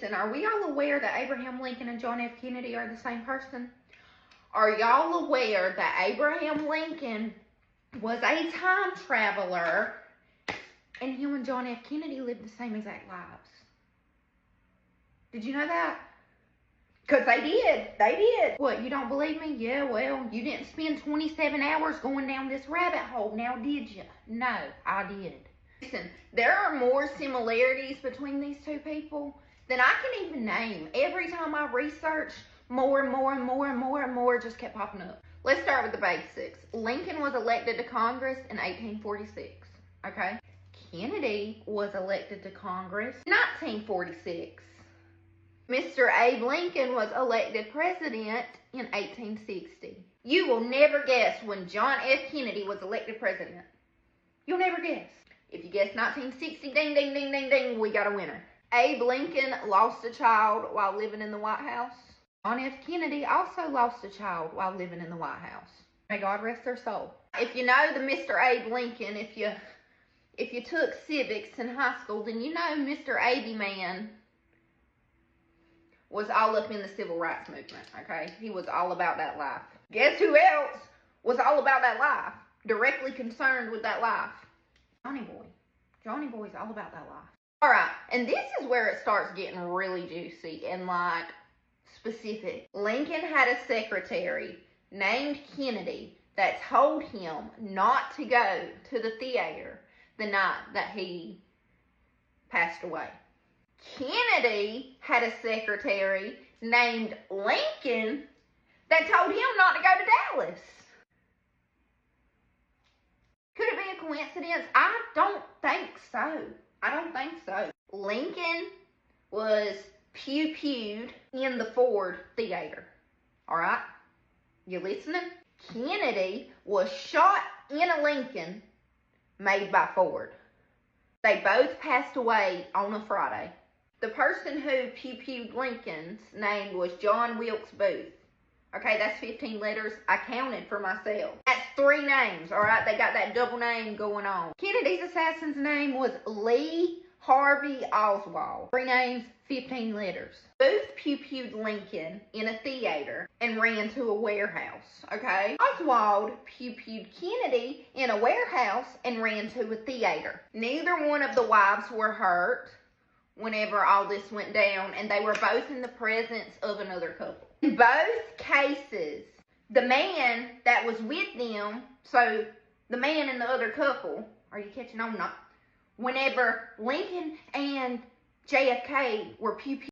listen, are we all aware that Abraham Lincoln and John F. Kennedy are the same person? Are y'all aware that Abraham Lincoln was a time traveler and him and John F. Kennedy lived the same exact lives? Did you know that? Because they did. They did. What, you don't believe me? Yeah, well, you didn't spend 27 hours going down this rabbit hole, now did you? No, I did. Listen, there are more similarities between these two people than I can even name. Every time I research, more and more and more and more and more just kept popping up. Let's start with the basics. Lincoln was elected to Congress in 1846, okay? Kennedy was elected to Congress in 1946. Mr. Abe Lincoln was elected president in 1860. You will never guess when John F. Kennedy was elected president. You'll never guess. If you guess 1960, ding, ding, ding, ding, ding, we got a winner. Abe Lincoln lost a child while living in the White House. John F. Kennedy also lost a child while living in the White House. May God rest their soul. If you know the Mr. Abe Lincoln, if you took civics in high school, then you know Mr. Abe Man was all up in the civil rights movement, okay? He was all about that life. Guess who else was all about that life? Directly concerned with that life? Johnny Boy. Johnny Boy's all about that life. All right, and this is where it starts getting really juicy and like specific. Lincoln had a secretary named Kennedy that told him not to go to the theater the night that he passed away. Kennedy had a secretary named Lincoln that told him not to go to Dallas. Could it be a coincidence? I don't think so. I don't think so. Lincoln was pew-pewed in the Ford Theater. All right? You listening? Kennedy was shot in a Lincoln made by Ford. They both passed away on a Friday. The person who pew-pewed Lincoln's name was John Wilkes Booth. Okay, that's 15 letters. I counted for myself. That's 3 names, all right? They got that double name going on. Kennedy's assassin's name was Lee Harvey Oswald. 3 names, 15 letters. Booth pew-pewed Lincoln in a theater and ran to a warehouse, okay? Oswald pew-pewed Kennedy in a warehouse and ran to a theater. Neither one of the wives were hurt whenever all this went down, and they were both in the presence of another couple. In both cases, the man that was with them, so the man and the other couple, are you catching on? Not. Whenever Lincoln and JFK were pew-pew